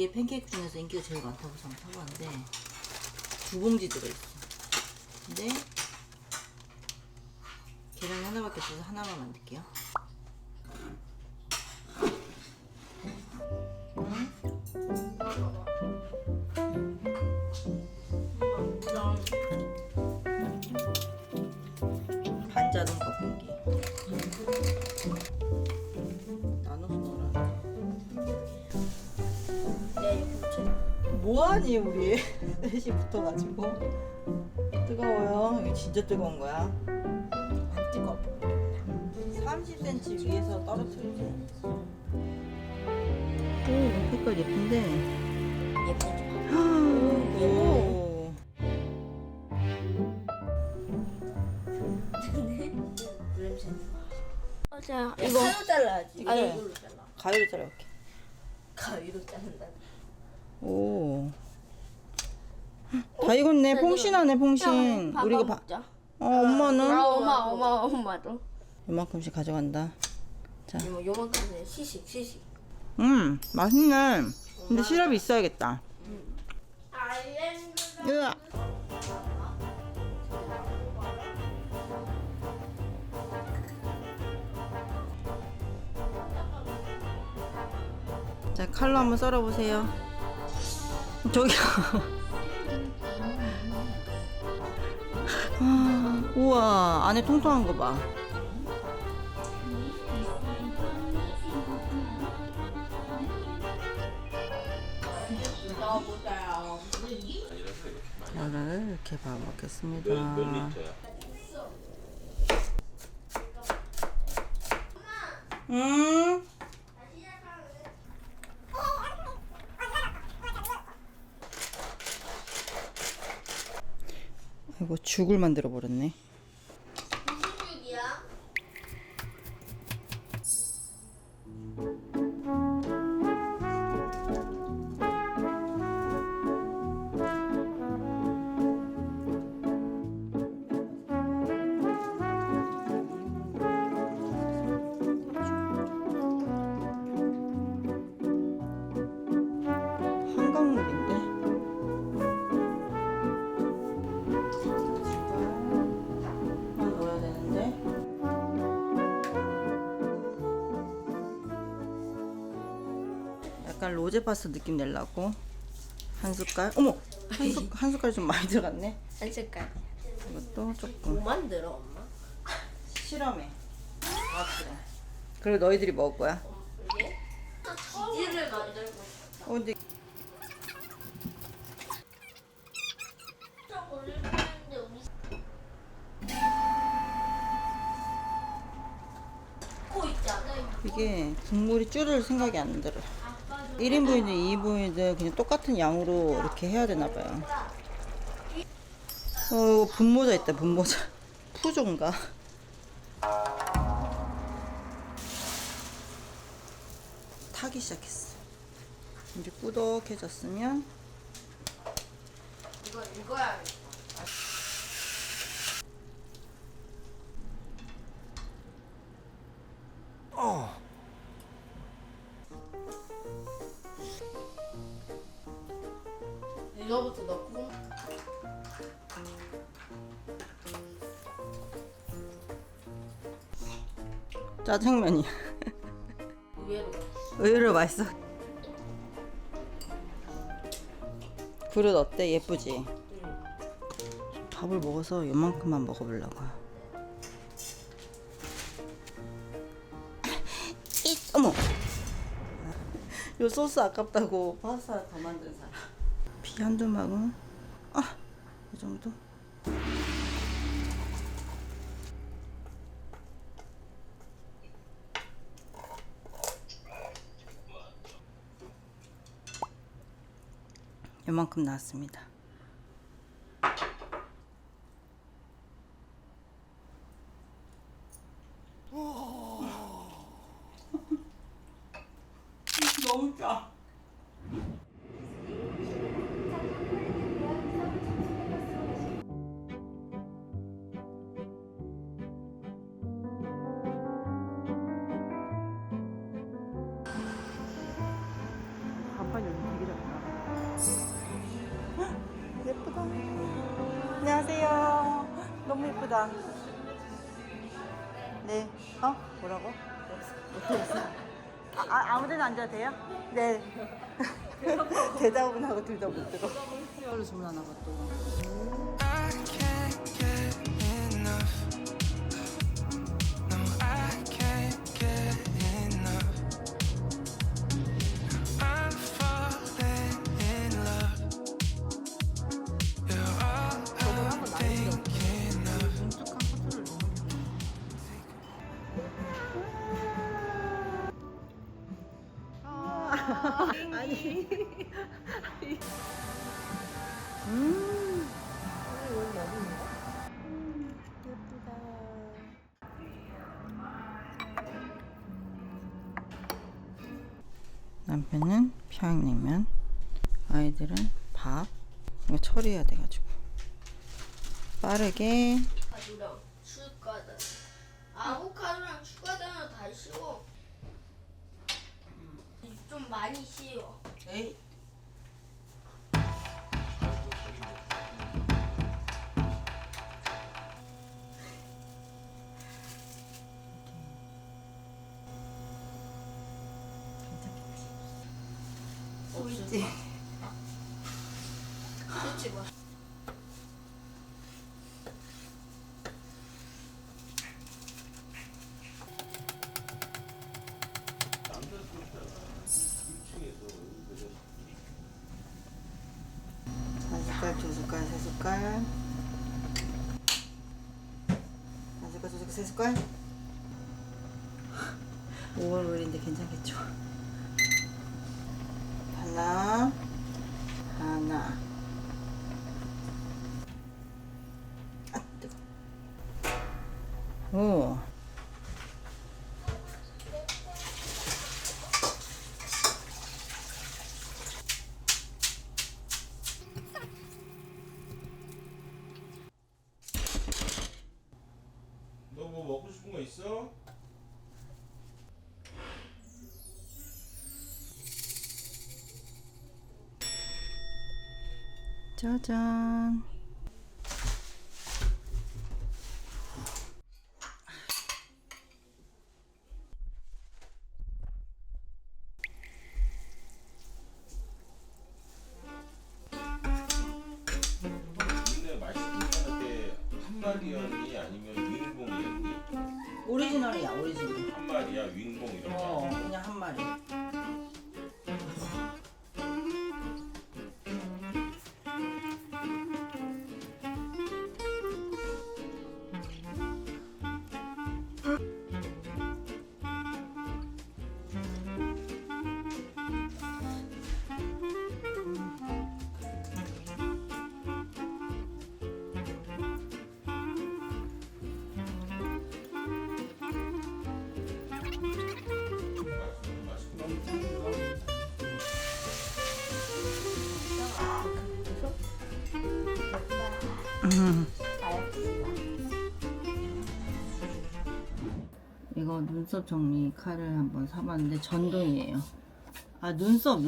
이게 팬케이크 중에서 인기가 제일 많다고 저는 사봤는데 2봉지 들어있어. 근데 계란이 하나밖에 없어서 하나만 만들게요. 반자동 겉봉기 나눠서 넣으라. 뭐하니 우리 셋이 붙어가지고. 뜨거워요. 이게 진짜 뜨거운 거야. 안 뜨거워. 30cm 위에서 떨어뜨리지. 오, 색깔 예쁜데. 예쁘지? 오. 냄새. 자, 이거 칼로 잘라야지. 이거 아니 이걸로 잘라. 가위로 자를게. 가위로 자른다. 오. 다 익었네. 퐁신하네, 퐁신. 우리가 먹자. 엄마는 엄마도. 이만큼씩 가져간다. 요만큼은 시식. 맛있네. 근데 시럽이 있어야겠다. 으아. 자, 칼로 한번 썰어보세요. 저기요. 아, 우와, 안에 통통한 거 봐. 이거를 이렇게 봐 먹겠습니다. 몇 리터야? 아이고, 죽을 만들어 버렸네. 무슨 육이야? 한강물인데. 넣어야 되는데. 약간 로제 파스타 느낌 내려고 한 숟갈. 어머, 한 숟갈 좀 많이 들어갔네. 한 색깔. 이것도 조금 뭐 만들어 엄마? 실험해. 아, 그래. 그리고 너희들이 먹을 거야. 치즈를 만들고 싶어. 근데 좀 올릴 뻔했는데 우리 코 있잖아. 이게 국물이 줄을 생각이 안 들어. 1인분이든 2인분이든 그냥 똑같은 양으로 이렇게 해야 되나 봐요. 이거 분모자 있다, 분모자. 푸조인가? 타기 시작했어. 이제 꾸덕해졌으면 이거 읽어야겠다. 이거부터 넣고. 짜장면이 의외로. 의외로 맛있어. 그릇 어때? 예쁘지? 밥을 먹어서 요만큼만 먹어보려고. 어머! 요 소스 아깝다고 파스타 더 만든 사람. 비 한두 방울. 이 정도? 요만큼 나왔습니다. 너무 짜. 간판이 되게 작다. 자. 네. 어? 뭐라고? 아무 데나 앉아도 돼요? 네. 대답은 하고 둘 다 못 들어. 이걸로 주문하나 봐 또. I can't get enough. No, I can't get enough. I'm falling in love. You're all I'm thinking of. 뭉툭한 커트를 너무 아니. 예쁘다. 남편은 평양냉면, 아이들은 밥. 이거 처리해야 돼가지고 빠르게. 아보카도랑 추가단. 아보카도랑 추가단은 다 쉬워. 좀 많이 쉬워. 에이. 보이지? 그렇지 뭐. 한 숟갈, 두 숟갈, 세 숟갈. 한 숟갈, 두 숟갈, 세 숟갈. 5월월인데 괜찮겠죠? 하나, 하나. 아, 뜨거. 오. 너 뭐 먹고 싶은 거 있어? 짜잔. 근데 맛이 괜찮은데 한 마리였니 아니면 윙봉이었니? 오리지널이야, 오리지널. 한 마리야 윙봉 이런 거. 그냥 한 마리. 이거 눈썹 정리 칼을 한번 사봤는데 전동이에요. 아, 눈썹.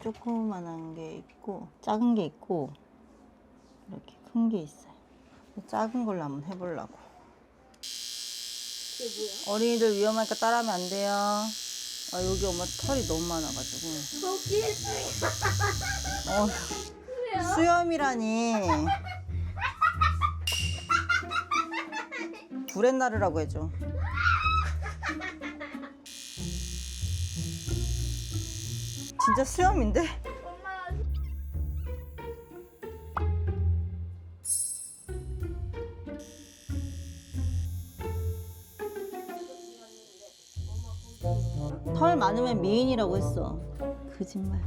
조그만한 게 있고 작은 게 있고 이렇게 큰 게 있어요. 작은 걸로 한번 해보려고. 어린이들 위험하니까 따라하면 안 돼요. 아, 여기 엄마 털이 너무 많아가지고. 수염이라니. 구렛나루라고 해줘. 진짜 수염인데? 털 많으면 미인이라고 했어. 거짓말.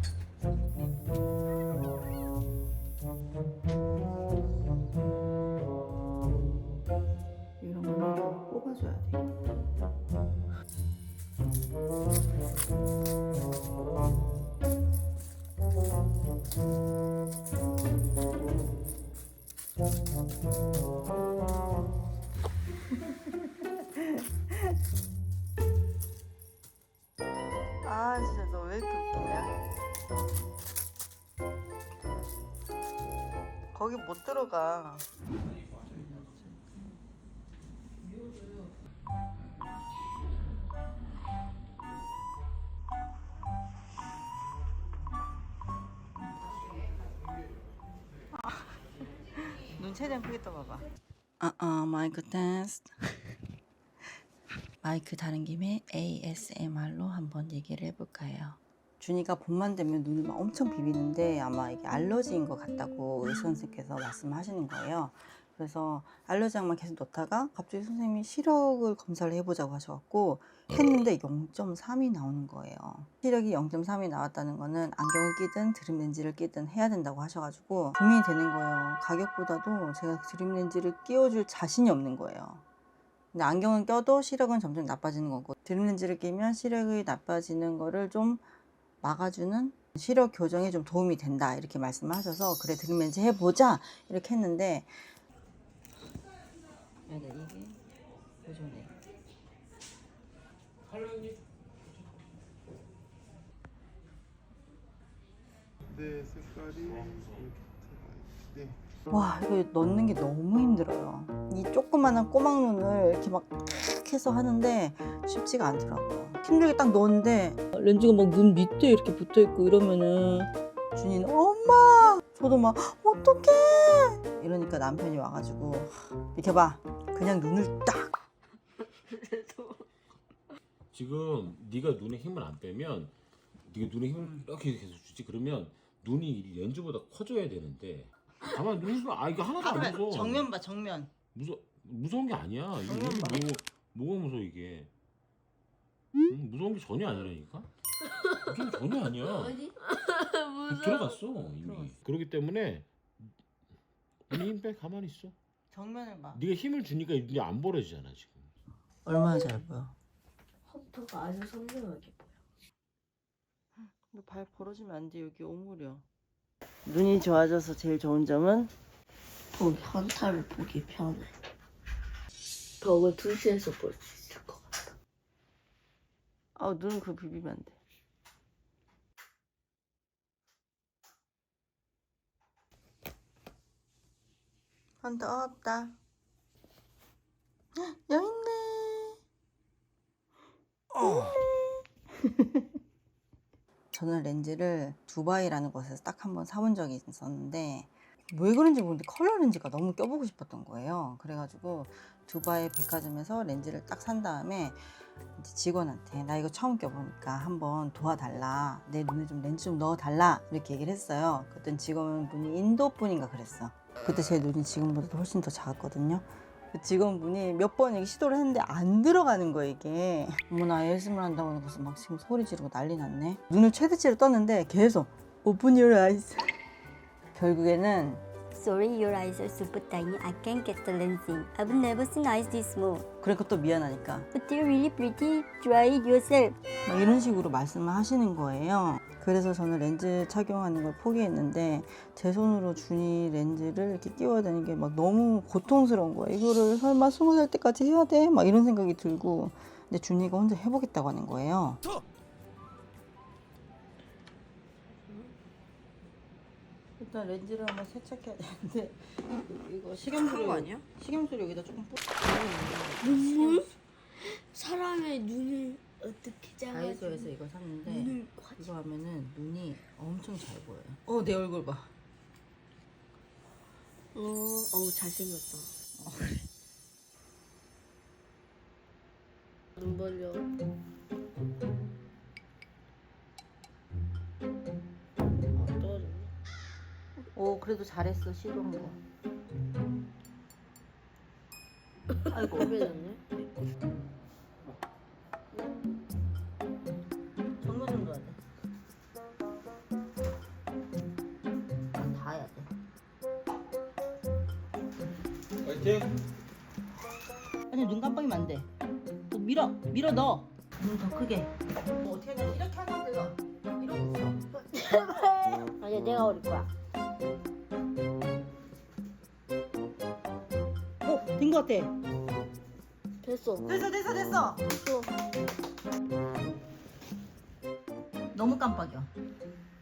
이런 거 뽑아줘야 돼. 아, 진짜 너 왜 이렇게 웃기냐? 거기 못 들어가. 눈 최대한 크게 떠봐봐. 마이크 테스트. 마이크 다른 김에 ASMR로 한번 얘기를 해볼까요? 준이가 봄만 되면 눈을 막 엄청 비비는데 아마 이게 알러지인 것 같다고 의사 선생님께서 말씀하시는 거예요. 그래서 알러지약만 계속 넣다가 갑자기 선생님이 시력을 검사를 해보자고 하셔갖고 했는데 0.3이 나오는 거예요. 시력이 0.3이 나왔다는 거는 안경을 끼든 드림 렌즈를 끼든 해야 된다고 하셔가지고 고민이 되는 거예요. 가격보다도 제가 드림 렌즈를 끼워줄 자신이 없는 거예요. 근데 안경은 껴도 시력은 점점 나빠지는 거고 드림 렌즈를 끼면 시력이 나빠지는 거를 좀 막아주는 시력 교정에 좀 도움이 된다 이렇게 말씀하셔서 그래 드림 렌즈 해보자 이렇게 했는데 이게 보조네. 네, 색깔이 이렇게 네. 와 이거 넣는 게 너무 힘들어요. 이 조그마한 꼬막 눈을 이렇게 막 해서 하는데 쉽지가 않더라고요. 힘들게 딱 넣었는데 렌즈가 막 눈 밑에 이렇게 붙어 있고 이러면은 준이는 엄마 저도 막 어떡해 이러니까 남편이 와가지고 이렇게 봐 그냥 눈을 딱 지금 네가 눈에 힘을 안 빼면 네가 눈에 힘을 이렇게 계속 주지 그러면 눈이 렌즈보다 커져야 되는데 가만 눈이 이거 하나도 안 무서워. 정면 봐 정면. 무서운 게 아니야. 이게 정면 봐. 뭐가 무서워 이게? 무서운 게 전혀 아니라니까. 이게 전혀 아니야. 어디? 들어갔어 이미. 그렇기 때문에 눈에 힘 빼 가만히 있어. 정면을 봐. 네가 힘을 주니까 눈이 안 벌어지잖아 지금. 얼마나 잘 보여. 홈터가 아주 선명하게 보여. 너 발 벌어지면 안 돼. 여기 오므려. 눈이 좋아져서 제일 좋은 점은 현타를 보기 편해. 벽을 2시에서 볼 수 있을 것 같아. 눈 그거 비비면 안 돼. 헌터 없다. 헉, 여기 있네. 저는 렌즈를 두바이라는 곳에서 딱 한 번 사본 적이 있었는데 왜 그런지 모르겠는데 컬러 렌즈가 너무 껴보고 싶었던 거예요. 그래가지고 두바이 백화점에서 렌즈를 딱 산 다음에 이제 직원한테 나 이거 처음 껴보니까 한번 도와달라. 내 눈에 좀 렌즈 좀 넣어달라. 이렇게 얘기를 했어요. 그때 직원분이 인도 분인가 그랬어. 그때 제 눈이 지금보다 훨씬 더 작았거든요. 그 직원분이 몇 번 이렇게 시도를 했는데 안 들어가는 거예요 이게. 어머나 ASMR 한다고 해서 막 지금 소리 지르고 난리 났네. 눈을 최대치로 떴는데 계속 Open your eyes. 결국에는 Sorry, your eyes are super tiny. I can't get the lensing. I've never seen eyes this small. 그러니까 또 미안하니까 But they're really pretty. Try it yourself. 막 이런 식으로 말씀을 하시는 거예요. 그래서 저는 렌즈 착용하는 걸 포기했는데 제 손으로 준이 렌즈를 이렇게 끼워야 되는 게 막 너무 고통스러운 거예요. 이거를 설마 20살 때까지 해야 돼? 막 이런 생각이 들고 근데 준이가 혼자 해보겠다고 하는 거예요. 일단 렌즈를 한번 세척해야 되는데 이거 식염수를 아니야? 식염수를 여기다 조금 뿌려. 눈물? 사람의 눈을 어떻게 잡아? 다이소에서 이거 샀는데 눈을 이거 하면은 눈이 엄청 잘 보여요. 내 얼굴 봐. 어우 잘생겼다. 눈 벌려. 떨어졌네. 그래도 잘했어 시도한 거. 아이고 오래됐네. 정도 정도 해야 돼. 다 해야 돼. 파이팅. 아니 눈 깜빡이면 안 돼. 또 밀어 넣어. 눈 더 크게. 어떻게 해야 돼? 이렇게 한 상태에서 이러고 있어. 아니야 내가 어릴 거야. 된 거 같아. 됐어. 됐어. 너무 깜빡이야.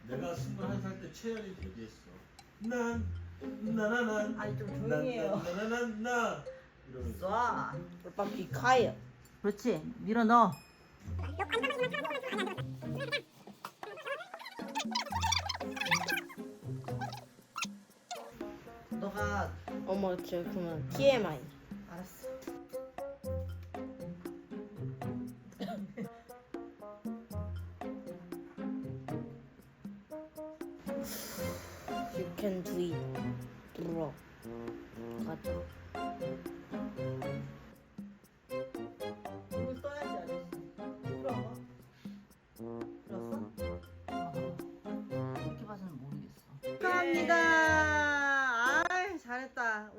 내가 21살 때 채연이 얘기했어. 난 나나나. 아니 좀 조용히 해요. 나나나나. 쏴. 오빠 be quiet. 그렇지. 밀어 넣어. 너가 어머 저 그만 TMI. 알았어. You can do it. 들어. 가자. 물 떠야지 아저씨. 풀어봐. 풀었어? 이렇게 봐서는 모르겠어. 축하합니다. 아이 잘했다.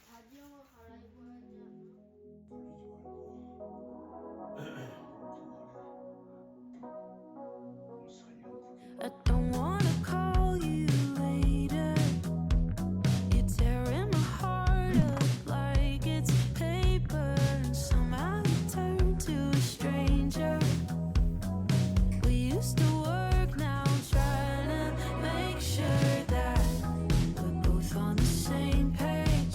바지형을 갈아입어야지. I don't wanna call you later. You're tearing my heart up like it's paper, and somehow you turn to a stranger. We used to work, now I'm trying to make sure that we're both on the same page.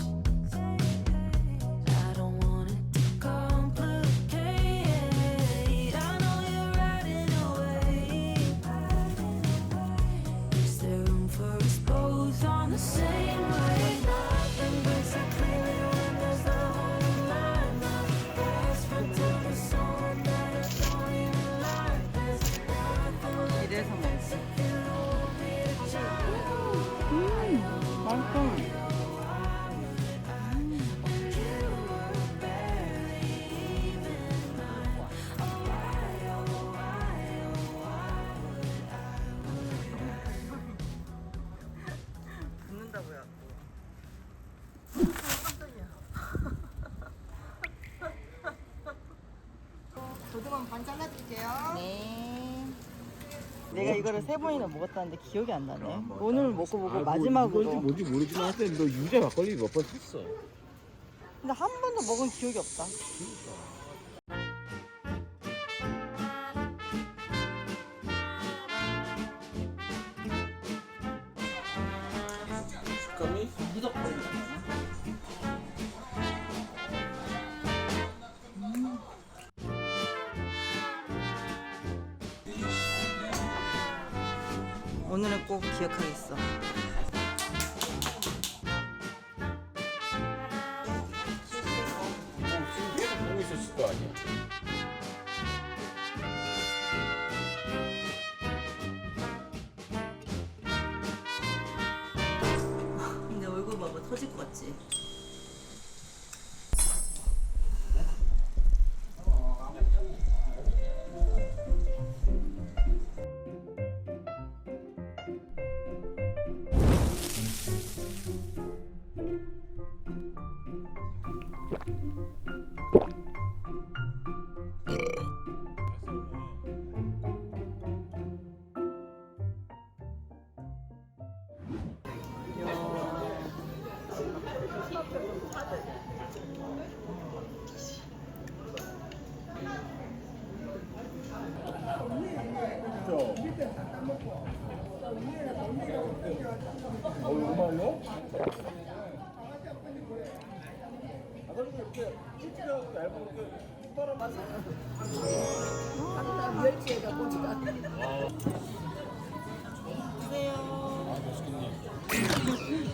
I don't want it to complicate. I know you're riding away. Is there room for us both on the same wave? Nothing but so clearly when there's love on the line. My best friend told me someone that I don't even like. There's nothing 이래서 먹지. 붙는다고요. 고등어 반 잘라드릴게요. 네. 내가 이거를 3번이나 먹었다는데 기억이 안 나네. 오늘 먹고 보고 마지막으로. 이건지 뭔지 모르지만 하여튼 너 유자 막걸리 몇 번 샀어. 근데 한 번도 먹은 기억이 없다. 식감이 무덕거리네. 오늘은 꼭 기억하겠어. 지금 계속 보고 있었을 거 아니야. 근데 얼굴 봐봐 터질 것 같지?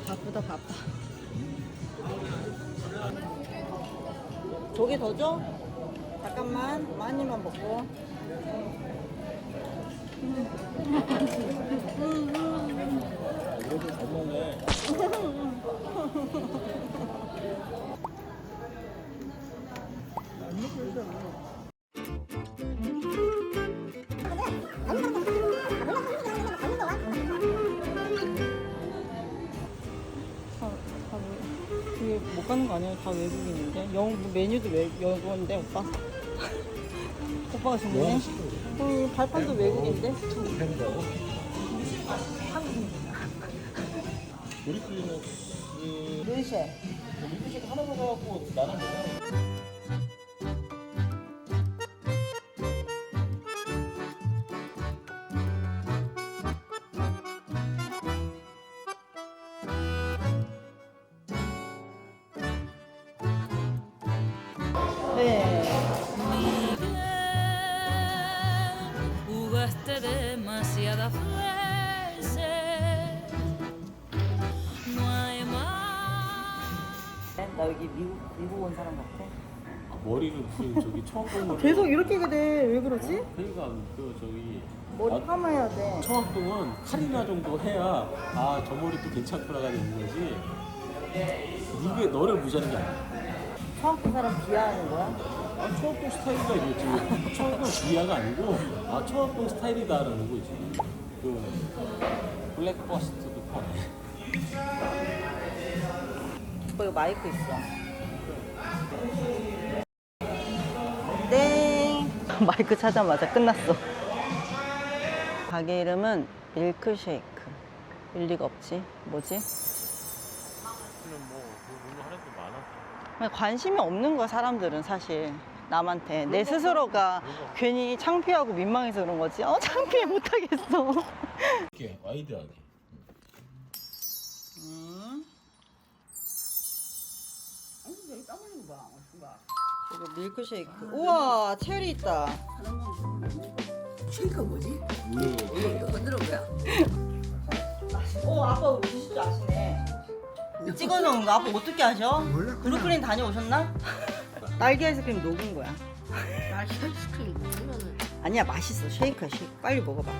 바쁘다 바빠. 조개 더 줘? 잠깐만 많이만 먹고. 그래도 잘 먹네. 이게 못 가는 거 아니야? 다 외국인인데? 메뉴도 영어인데 오빠? 오빠가 정리해? 발판도 외국인데? 도리클리너스 르쉐 밀크쉐이크 하나 먹어갖고 나는 뭐야? demasiadas veces. No hay más. 나 여기 미국 온 사람 같아. 머리를 무슨 저기 처음 본 거. 계속 이렇게 돼. 왜 그러지? 그러니까 그 저기 머리 감아야 돼. 청학동은 카리나 정도 해야 아 저 머리도 괜찮구나가 되는 거지. 이게 너를 무시하는 게 아니야. 처음 본 사람 비하하는 거야? 아 청학동 스타일이다 이거지. 청학동 비하가 아니고 아 청학동 스타일이다라는 거지. 그 블랙버스트도 파네. 오빠 이거 마이크 있어. 땡. 마이크 찾자마자 끝났어. 가게 이름은 밀크쉐이크. 일리가 없지. 뭐지? 그냥 뭐 오늘 하는 게 많아. 그냥 관심이 없는 거야 사람들은 사실 남한테. 내 스스로가 괜히 창피하고 민망해서 그런 거지. 창피해 못하겠어. 이렇게 와이드하게. 이거 밀크쉐이크. 우와 체리 있다. 쉐이크가 뭐지? 이거 흔들어 뭐야? 아빠 드실 줄 아시네. 찍어 놓은 거 아빠 어떻게 아셔? 브루클린 다녀오셨나? 딸기 아이스크림 녹은 거야. 나 아이스크림 먹으면은 아니야 맛있어. 쉐이크야 쉐이크. 빨리 먹어봐.